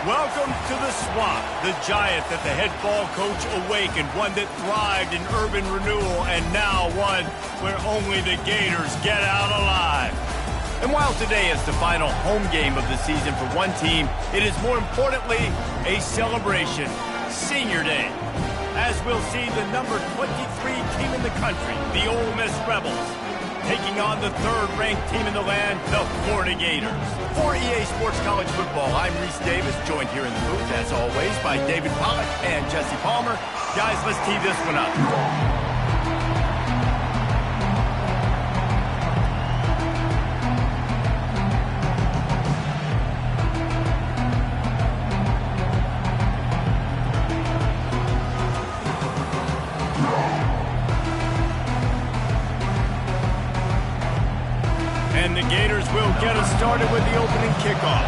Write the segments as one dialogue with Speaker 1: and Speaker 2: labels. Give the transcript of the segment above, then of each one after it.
Speaker 1: Welcome to the swamp, the giant that the head ball coach awakened, one that thrived in urban renewal, and now one where only the Gators get out alive. And while today is the final home game of the season for one team, it is more importantly a celebration, Senior Day, as we'll see the number 23 team in the country, the Ole Miss Rebels, taking on the third-ranked team in the land, the Florida Gators. For EA Sports College Football, I'm Reese Davis, joined here in the booth, as always, by David Pollack and Jesse Palmer. Guys, let's tee this one up. And the Gators will get us started with the opening kickoff.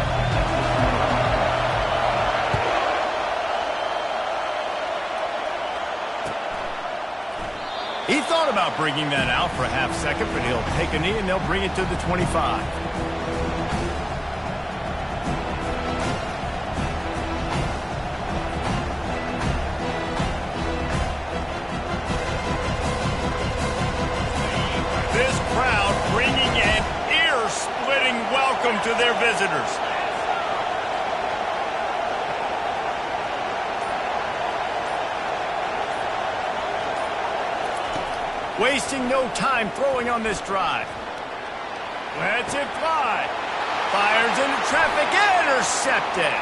Speaker 1: He thought about bringing that out for a half second, but he'll take a knee and they'll bring it to the 25. This crowd bringing an ear-splitting welcome to their visitors. Wasting no time throwing on this drive. Lets it fly. Fires into traffic, intercepted.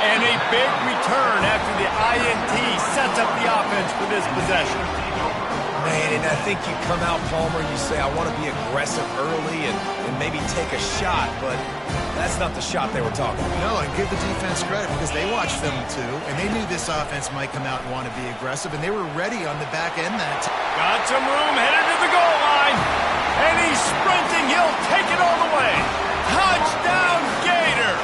Speaker 1: And a big return after the INT sets up the offense for this possession.
Speaker 2: Man, and I think you come out, Palmer, and you say, I want to be aggressive early and maybe take a shot, but that's not the shot they were talking about.
Speaker 3: No, and give the defense credit because they watched film too, and they knew this offense might come out and want to be aggressive, and they were ready on the back end that time.
Speaker 1: Got some room, headed to the goal line, and he's sprinting. He'll take it all the way. Touchdown, Gator!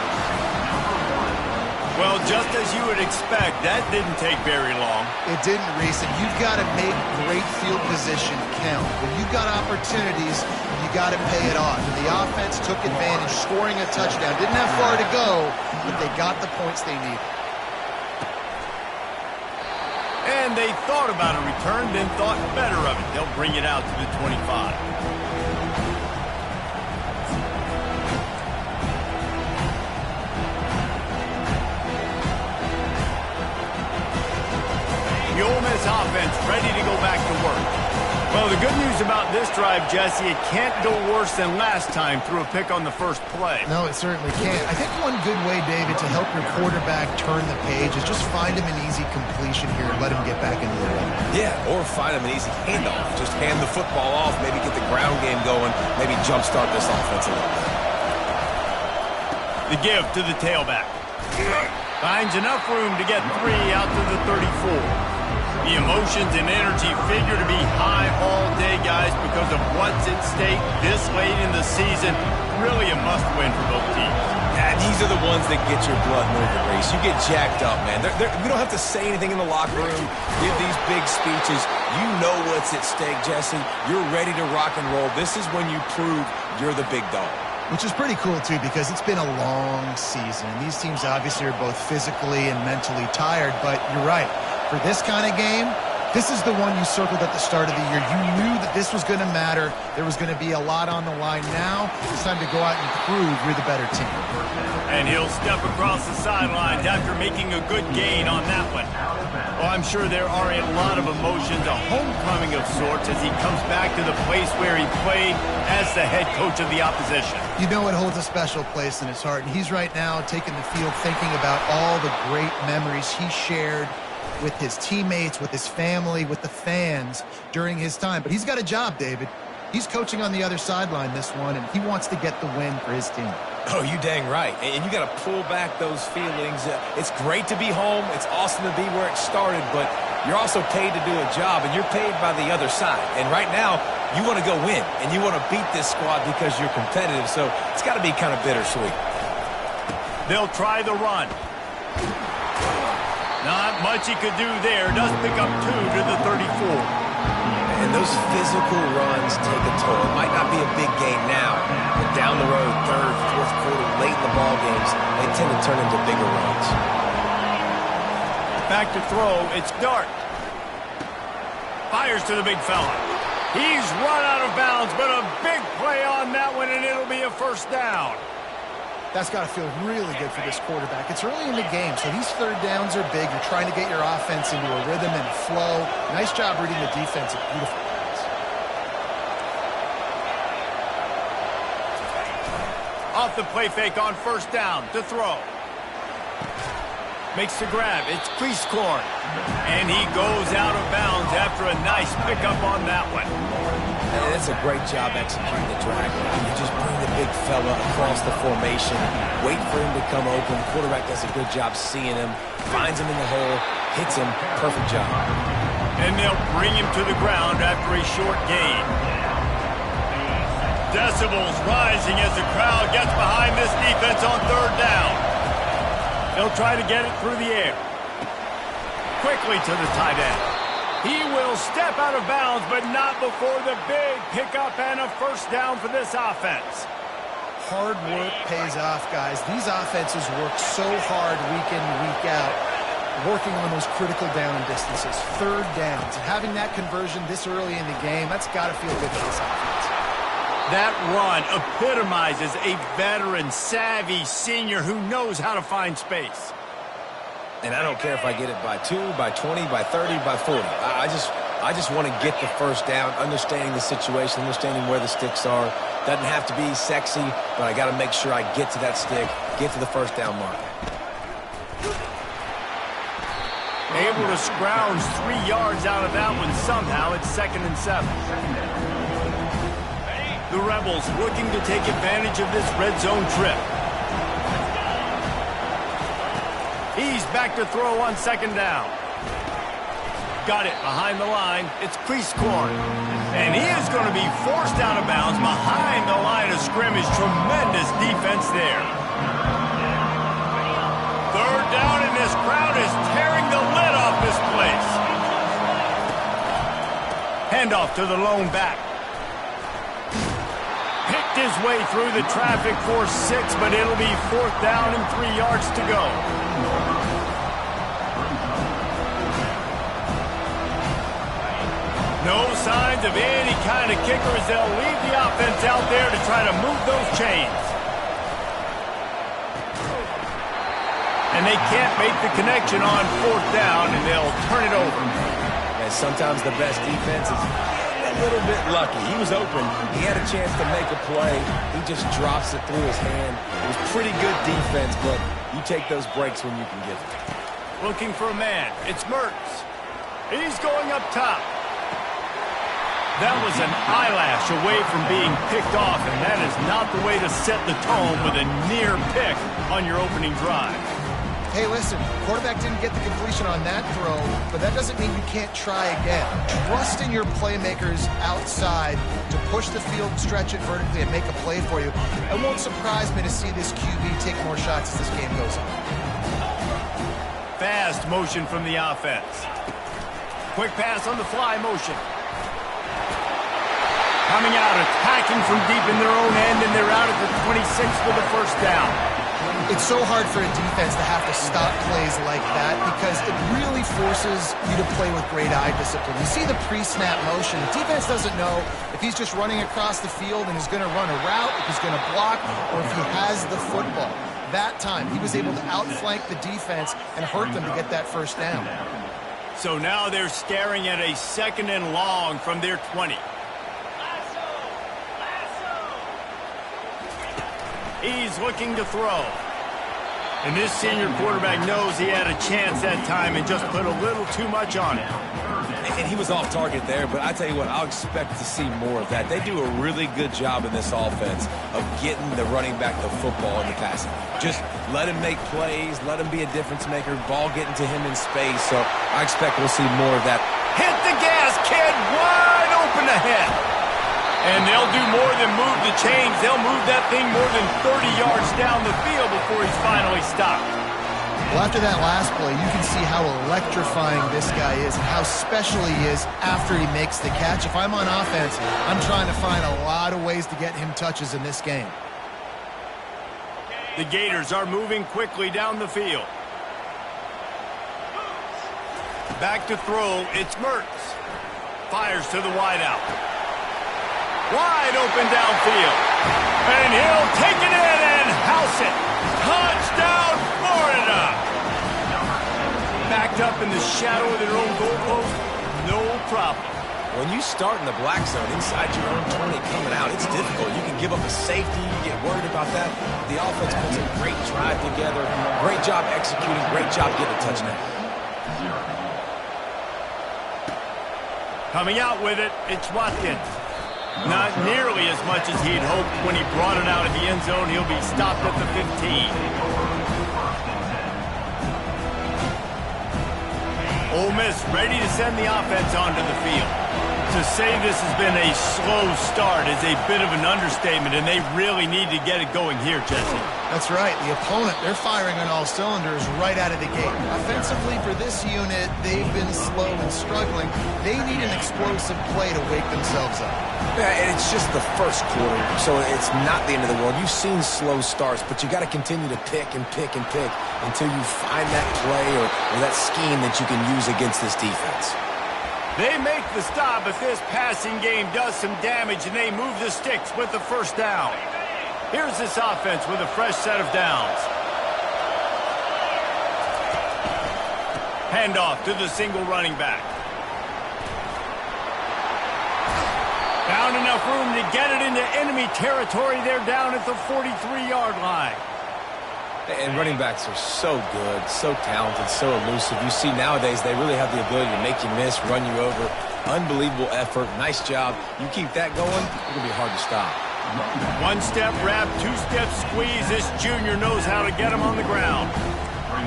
Speaker 1: Well, just as you would expect, that didn't take very long.
Speaker 3: It didn't, Reese, and you've got to make great field position count. When you've got opportunities, you got to pay it off. And the offense took advantage, scoring a touchdown. Didn't have far to go, but they got the points they needed.
Speaker 1: And they thought about a return, then thought better of it. They'll bring it out to the 25. The Ole Miss offense ready to go back to work. Well, the good news about this drive, Jesse, it can't go worse than last time through a pick on the first play.
Speaker 3: No, it certainly can't. I think one good way, David, to help your quarterback turn the page is just find him an easy completion here and let him get back into the run.
Speaker 2: Yeah, or find him an easy handoff. Just hand the football off, maybe get the ground game going, maybe jumpstart this offense a little bit.
Speaker 1: The give to the tailback. Finds enough room to get 3 out to the 34. The emotions and energy figure to be high all day, guys, because of what's at stake this late in the season. Really a must-win for both teams.
Speaker 2: Yeah, these are the ones that get your blood moving, Reese. You get jacked up, man. We don't have to say anything in the locker room, give these big speeches. You know what's at stake, Jesse. You're ready to rock and roll. This is when you prove you're the big dog.
Speaker 3: Which is pretty cool, too, because it's been a long season. And these teams obviously are both physically and mentally tired, but you're right. For this kind of game, this is the one you circled at the start of the year. You knew that this was going to matter. There was going to be a lot on the line. Now it's time to go out and prove you're the better team.
Speaker 1: And he'll step across the sidelines after making a good gain on that one. Well, I'm sure there are a lot of emotions, a homecoming of sorts, as he comes back to the place where he played as the head coach of the opposition.
Speaker 3: You know it holds a special place in his heart, and he's right now taking the field thinking about all the great memories he shared with his teammates, with his family, with the fans during his time. But he's got a job, David. He's coaching on the other sideline this one, and he wants to get the win for his team.
Speaker 2: Oh, you dang right. And you got to pull back those feelings. It's great to be home. It's awesome to be where it started, but you're also paid to do a job, and you're paid by the other side. And right now, you want to go win, and you want to beat this squad because you're competitive, so it's got to be kind of bittersweet.
Speaker 1: They'll try the run. Not much he could do there. Does pick up 2 to the 34.
Speaker 2: And And those physical runs take a toll. It might not be a big game now, but down the road, third, fourth quarter, late in the ball games, they tend to turn into bigger runs.
Speaker 1: Back to throw, it's Dart. Fires to the big fella. He's run out of bounds, but a big play on that one, and it'll be a first down.
Speaker 3: That's got to feel really good for this quarterback. It's early in the game, so these third downs are big. You're trying to get your offense into a rhythm and a flow. Nice job reading the defense. Beautiful pass.
Speaker 1: Off the play fake on first down to throw. Makes the grab. It's Creasecorn. And he goes out of bounds after a nice pickup on that one.
Speaker 2: And that's a great job executing the drag. You just bring the big fella across the formation, wait for him to come open. The quarterback does a good job seeing him, finds him in the hole, hits him. Perfect job.
Speaker 1: And they'll bring him to the ground after a short gain. Decibels rising as the crowd gets behind this defense on third down. They'll try to get it through the air. Quickly to the tight end. He will step out of bounds, but not before the big pickup and a first down for this offense.
Speaker 3: Hard work pays off, guys. These offenses work so hard week in and week out, working on those critical down distances, third downs. And having that conversion this early in the game, that's got to feel good for this offense.
Speaker 1: That run epitomizes a veteran, savvy senior who knows how to find space.
Speaker 2: And I don't care if I get it by 2, by 20, by 30, by 40. I just want to get the first down, understanding the situation, understanding where the sticks are. Doesn't have to be sexy, but I got to make sure I get to that stick, get to the first down mark.
Speaker 1: Able to scrounge 3 yards out of that one somehow. It's 2nd and 7. The Rebels looking to take advantage of this red zone trip. He's back to throw on 2nd down. Got it behind the line. It's Creasecorn. And he is going to be forced out of bounds behind the line of scrimmage. Tremendous defense there. Third down, and this crowd is tearing the lid off this place. Handoff to the lone back. Picked his way through the traffic for 6, but it'll be 4th down and 3 yards to go. No signs of any kind of kickers. They'll leave the offense out there to try to move those chains. And they can't make the connection on 4th down, and they'll turn it over.
Speaker 2: And sometimes the best defense is a little bit lucky. He was open. He had a chance to make a play. He just drops it through his hand. It was pretty good defense, but you take those breaks when you can get them.
Speaker 1: Looking for a man. It's Mertz. He's going up top. That was an eyelash away from being picked off, and that is not the way to set the tone with a near pick on your opening drive.
Speaker 3: Hey, listen, quarterback didn't get the completion on that throw, but that doesn't mean you can't try again. Trust in your playmakers outside to push the field, stretch it vertically, and make a play for you. It won't surprise me to see this QB take more shots as this game goes on.
Speaker 1: Fast motion from the offense. Quick pass on the fly motion. Coming out, attacking from deep in their own end, and they're out at the 26 for the first down.
Speaker 3: It's so hard for a defense to have to stop plays like that because it really forces you to play with great eye discipline. You see the pre-snap motion. The defense doesn't know if he's just running across the field and is going to run a route, if he's going to block, or if he has the football. That time, he was able to outflank the defense and hurt them to get that first down.
Speaker 1: So now they're staring at a 2nd and long from their 20. He's looking to throw. And this senior quarterback knows he had a chance that time and just put a little too much on it.
Speaker 2: And he was off target there, but I tell you what, I'll expect to see more of that. They do a really good job in this offense of getting the running back the football in the passing. Just let him make plays, let him be a difference maker, ball getting to him in space. So I expect we'll see more of that.
Speaker 1: Hit the gas, kid, wide open ahead. And they'll do more than move the chains. They'll move that thing more than 30 yards down the field before he's finally stopped.
Speaker 3: Well, after that last play, you can see how electrifying this guy is and how special he is after he makes the catch. If I'm on offense, I'm trying to find a lot of ways to get him touches in this game.
Speaker 1: The Gators are moving quickly down the field. Back to throw, it's Mertz. Fires to the wideout. Wide open downfield. And he'll take it in and house it. Touchdown, Florida! Backed up in the shadow of their own goalpost, no problem.
Speaker 2: When you start in the black zone inside your own 20 coming out, it's difficult. You can give up a safety. You get worried about that. The offense puts a great drive together. Great job executing. Great job getting a touchdown.
Speaker 1: Coming out with it, it's Watkins. Not nearly as much as he'd hoped when he brought it out of the end zone. He'll be stopped at the 15. Ole Miss ready to send the offense onto the field. To say this has been a slow start is a bit of an understatement, and they really need to get it going here, Jesse.
Speaker 3: That's right. The opponent, they're firing on all cylinders right out of the gate. Offensively, for this unit, they've been slow and struggling. They need an explosive play to wake themselves up.
Speaker 2: Yeah, and it's just the first quarter, so it's not the end of the world. You've seen slow starts, but you got to continue to pick and pick and pick until you find that play or that scheme that you can use against this defense.
Speaker 1: They make the stop, but this passing game does some damage, and they move the sticks with the first down. Here's this offense with a fresh set of downs. Handoff to the single running back. Found enough room to get it into enemy territory. They're down at the 43-yard line.
Speaker 2: And running backs are so good, so talented, so elusive. You see nowadays they really have the ability to make you miss, run you over. Unbelievable effort. Nice job. You keep that going, it's going to be hard to stop.
Speaker 1: One-step wrap, two-step squeeze. This junior knows how to get him on the ground.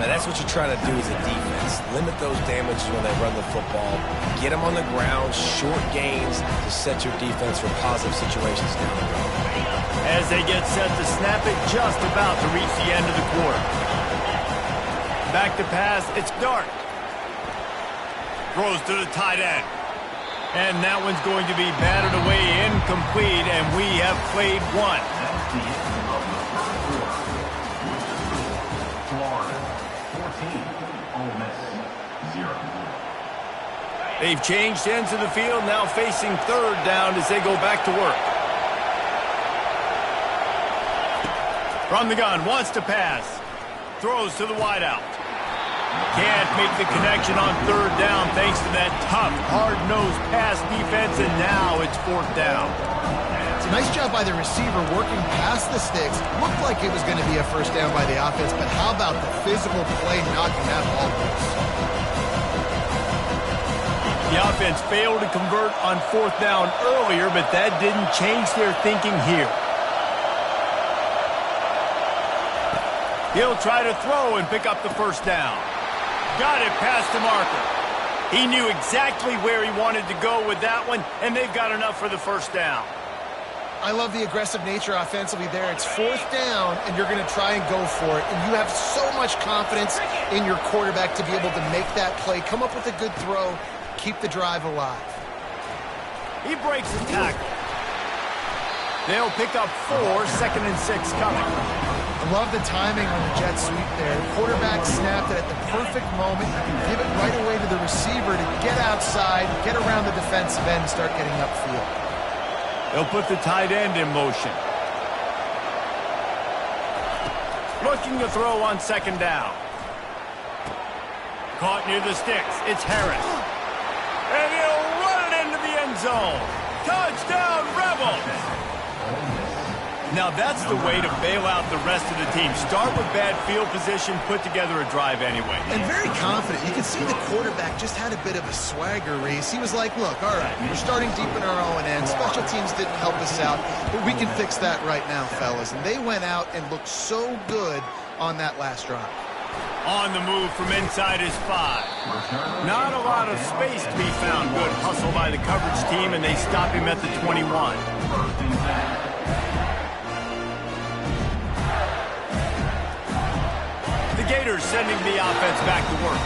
Speaker 2: Now that's what you're trying to do as a defense. Limit those damages when they run the football. Get them on the ground, short gains to set your defense for positive situations down the road.
Speaker 1: As they get set to snap it, just about to reach the end of the quarter. Back to pass, it's Dart. Throws to the tight end. And that one's going to be batted away incomplete, and we have played one. They've changed ends of the field, now facing third down as they go back to work. From the gun, wants to pass. Throws to the wideout. Can't make the connection on third down thanks to that tough, hard-nosed pass defense, and now it's fourth down.
Speaker 3: It's a nice job by the receiver working past the sticks. Looked like it was going to be a first down by the offense, but how about the physical play knocking that ball loose?
Speaker 1: The offense failed to convert on fourth down earlier, but that didn't change their thinking here. He'll try to throw and pick up the first down. Got it past the marker. He knew exactly where he wanted to go with that one, and they've got enough for the first down.
Speaker 3: I love the aggressive nature offensively there. It's fourth down, and you're going to try and go for it. And you have so much confidence in your quarterback to be able to make that play, come up with a good throw, keep the drive alive.
Speaker 1: He breaks the tackle. They'll pick up 4, 2nd and 6 coming.
Speaker 3: I love the timing on the jet sweep there. The quarterback snapped it at the perfect moment. You can give it right away to the receiver to get outside, get around the defensive end, and start getting upfield.
Speaker 1: They'll put the tight end in motion. Looking to throw on second down. Caught near the sticks. It's Harris. And he'll run it into the end zone. Touchdown, Rebels! Now that's the way to bail out the rest of the team. Start with bad field position, put together a drive anyway.
Speaker 3: And very confident. You can see the quarterback just had a bit of a swagger, Reese. He was like, look, all right, we're starting deep in our own end. Special teams didn't help us out, but we can fix that right now, fellas. And they went out and looked so good on that last drive.
Speaker 1: On the move from inside his 5. Not a lot of space to be found. Good hustle by the coverage team, and they stop him at the 21. The Gators sending the offense back to work.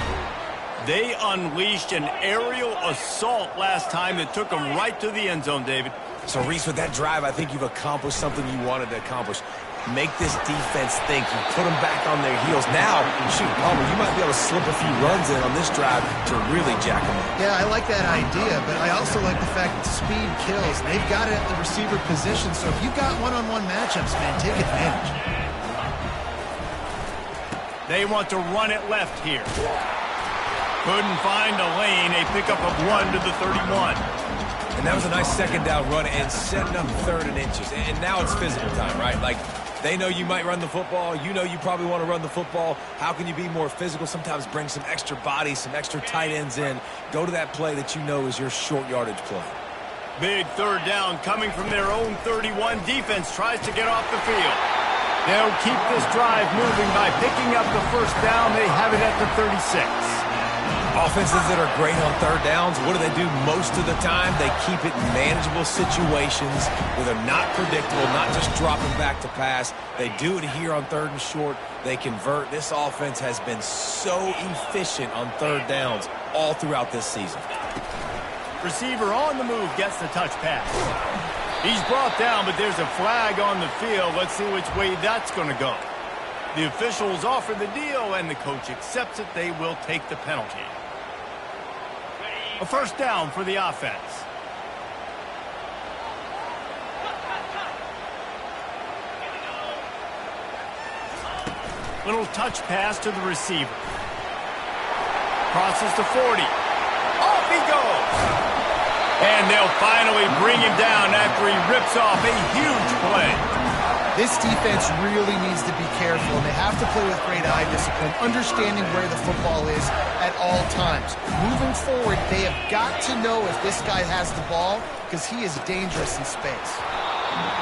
Speaker 1: They unleashed an aerial assault last time that took them right to the end zone, David.
Speaker 2: So, Reese, with that drive, I think you've accomplished something you wanted to accomplish. Make this defense think. You put them back on their heels. Now, shoot, Palmer, you might be able to slip a few runs in on this drive to really jack them up.
Speaker 3: Yeah, I like that idea, but I also like the fact that speed kills. They've got it at the receiver position, so if you've got one-on-one matchups, man, take advantage.
Speaker 1: They want to run it left here. Couldn't find a lane. A pickup of 1 to the 31.
Speaker 2: And that was a nice second down run and setting up 3rd and inches. And now it's physical time, right? Like, they know you might run the football. You know you probably want to run the football. How can you be more physical? Sometimes bring some extra bodies, some extra tight ends in. Go to that play that you know is your short yardage play.
Speaker 1: Big 3rd down coming from their own 31. Defense tries to get off the field. They'll keep this drive moving by picking up the 1st down. They have it at the 36.
Speaker 2: Offenses that are great on 3rd downs, what do? Most of the time? They keep it in manageable situations where they're not predictable, not just dropping back to pass. They do it here on 3rd and short. They convert. This offense has been so efficient on 3rd downs all throughout this season.
Speaker 1: Receiver on the move gets the touch pass. He's brought down, but there's a flag on the field. Let's see which way that's going to go. The officials offer the deal, and the coach accepts it. They will take the penalty. A 1st down for the offense. Little touch pass to the receiver. Crosses to 40. Off he goes. And they'll finally bring him down after he rips off a huge play.
Speaker 3: This defense really needs to be careful, and they have to play with great eye discipline, understanding where the football is at all times. Moving forward, they have got to know if this guy has the ball, because he is dangerous in space.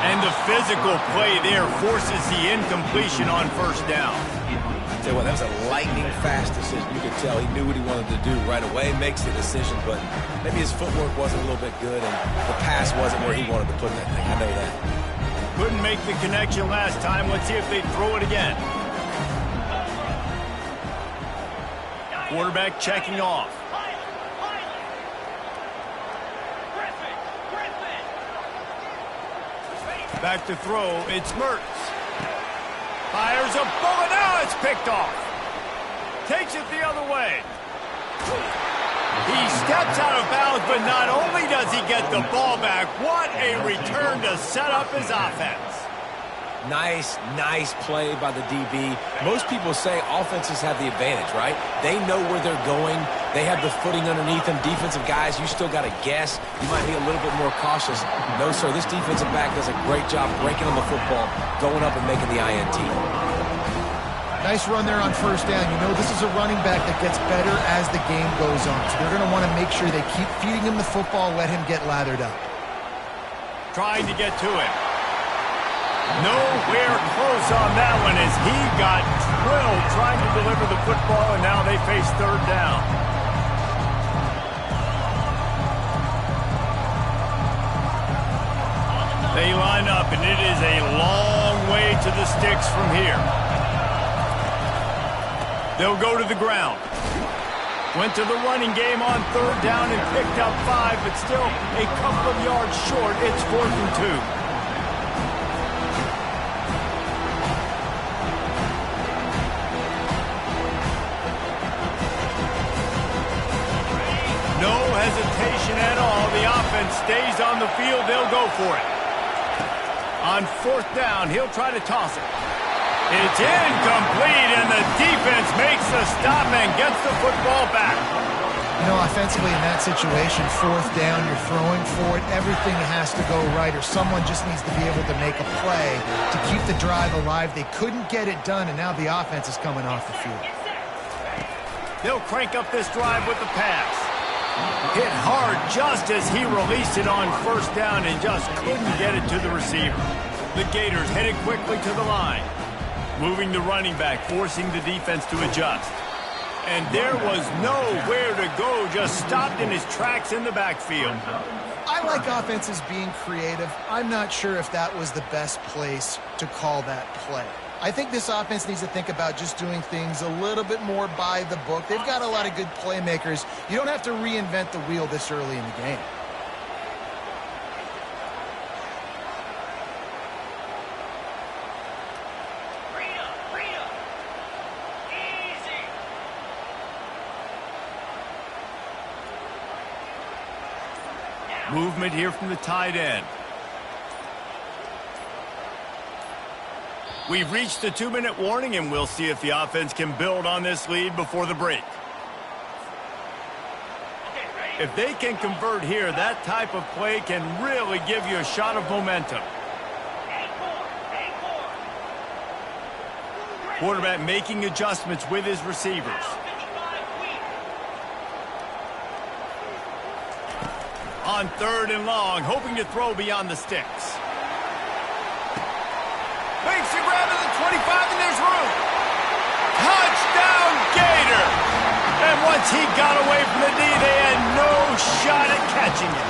Speaker 1: And the physical play there forces the incompletion on 1st down.
Speaker 2: I'll tell you what, that was a lightning-fast decision. You could tell he knew what he wanted to do right away, makes the decision, but maybe his footwork wasn't a little bit good, and the pass wasn't where he wanted to put that thing. I know that.
Speaker 1: Couldn't make the connection last time. Let's see if they throw it again. Quarterback checking off. Back to throw. It's Mertz. Fires a bullet. Now it's picked off. Takes it the other way. He steps out of bounds, but not only does he get the ball back, what a return to set up his offense.
Speaker 2: Nice play by the DB. Most people say offenses have the advantage, right? They know where they're going. They have the footing underneath them. Defensive guys, you still got to guess. You might be a little bit more cautious. No, sir, this defensive back does a great job breaking on the football, going up and making the INT.
Speaker 3: Nice run there on 1st down. You know this is a running back that gets better as the game goes on. So they're going to want to make sure they keep feeding him the football, let him get lathered up.
Speaker 1: Trying to get to it. Nowhere close on that one as he got drilled trying to deliver the football, and now they face 3rd down. They line up, and it is a long way to the sticks from here. They'll go to the ground. Went to the running game on 3rd down and picked up 5, but still a couple of yards short. It's 4th and 2. No hesitation at all. The offense stays on the field. They'll go for it. On 4th down, he'll try to toss it. It's incomplete, and the defense makes the stop and gets the football back.
Speaker 3: You know, offensively in that situation, 4th down, you're throwing for it. Everything has to go right, or someone just needs to be able to make a play to keep the drive alive. They couldn't get it done, and now the offense is coming off the field.
Speaker 1: They'll crank up this drive with the pass. Hit hard just as he released it on 1st down and just couldn't get it to the receiver. The Gators headed quickly to the line. Moving the running back, forcing the defense to adjust. And there was nowhere to go, just stopped in his tracks in the backfield.
Speaker 3: I like offenses being creative. I'm not sure if that was the best place to call that play. I think this offense needs to think about just doing things a little bit more by the book. They've got a lot of good playmakers. You don't have to reinvent the wheel this early in the game.
Speaker 1: Movement here from the tight end. We've reached the 2-minute warning, and we'll see if the offense can build on this lead before the break. If they can convert here, that type of play can really give you a shot of momentum. Quarterback making adjustments with his receivers. On 3rd and long, hoping to throw beyond the sticks. Makes the grab to the 25, and there's room. Touchdown, Gator! And once he got away from the D, they had no shot at catching him.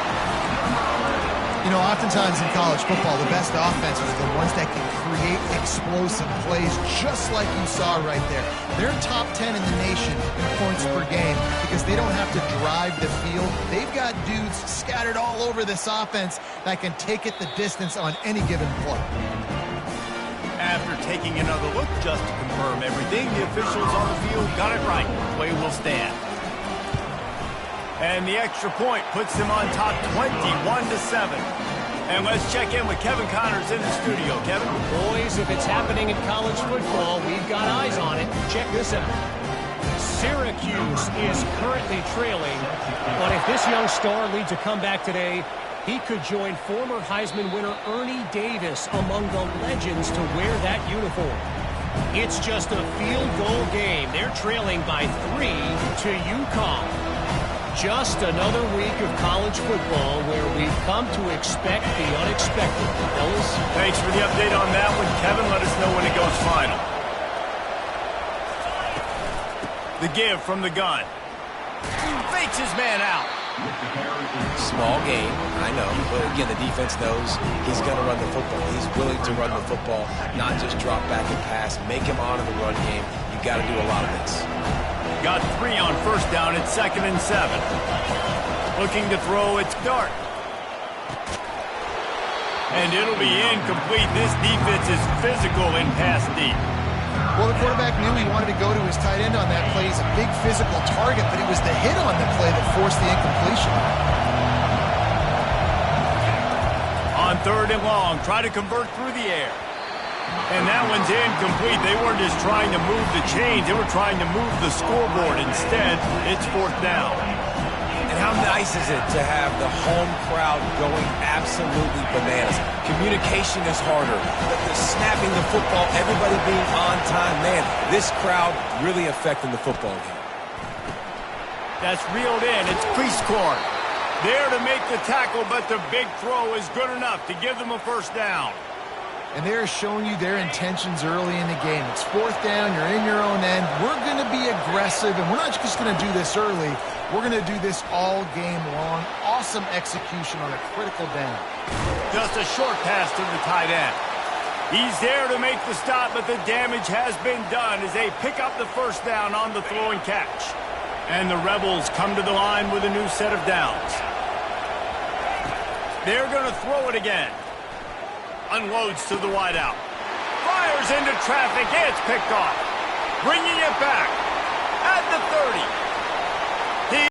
Speaker 3: You know, oftentimes in college football, the best offenses are the ones that can create explosive plays, just like you saw right there. They're top 10 in the nation in points per game because they don't have to drive the field. They've got dudes scattered all over this offense that can take it the distance on any given play.
Speaker 1: After taking another look just to confirm everything, the officials on the field got it right. Play will stand. And the extra point puts them on top 21-7. And let's check in with Kevin Connors in the studio. Kevin?
Speaker 4: Boys, if it's happening in college football, we've got eyes on it. Check this out. Syracuse is currently trailing, but if this young star leads a comeback today, he could join former Heisman winner Ernie Davis among the legends to wear that uniform. It's just a field goal game. They're trailing by 3 to Ncaa. Just another week of college football where we've come to expect the unexpected. Fellas?
Speaker 1: Thanks for the update on that one, Kevin. Let us know when it goes final. The give from the gun. Fakes his man out.
Speaker 2: Small game, I know, but again, the defense knows he's going to run the football. He's willing to run the football, not just drop back and pass, make him honor the run game. You got to do a lot of this.
Speaker 1: Got 3 on 1st down at 2nd and 7. Looking to throw, it's Dart. And it'll be incomplete. This defense is physical in pass deep.
Speaker 3: Well, the quarterback knew he wanted to go to his tight end on that play. He's a big physical target, but it was the hit on the play that forced the incompletion.
Speaker 1: On 3rd and long, try to convert through the air. And that one's incomplete. They weren't just trying to move the chains. They were trying to move the scoreboard. Instead, it's 4th down.
Speaker 2: And how nice is it to have the home crowd going absolutely bananas? Communication is harder. The snapping the football, everybody being on time. Man, this crowd really affecting the football game.
Speaker 1: That's reeled in. It's Priestcorn. There to make the tackle, but the big throw is good enough to give them a 1st down.
Speaker 3: And they're showing you their intentions early in the game. It's 4th down, you're in your own end. We're going to be aggressive, and we're not just going to do this early. We're going to do this all game long. Awesome execution on a critical down.
Speaker 1: Just a short pass to the tight end. He's there to make the stop, but the damage has been done as they pick up the 1st down on the throw and catch. And the Rebels come to the line with a new set of downs. They're going to throw it again. Unloads to the wideout. Fires into traffic. It's picked off. Bringing it back at the 30.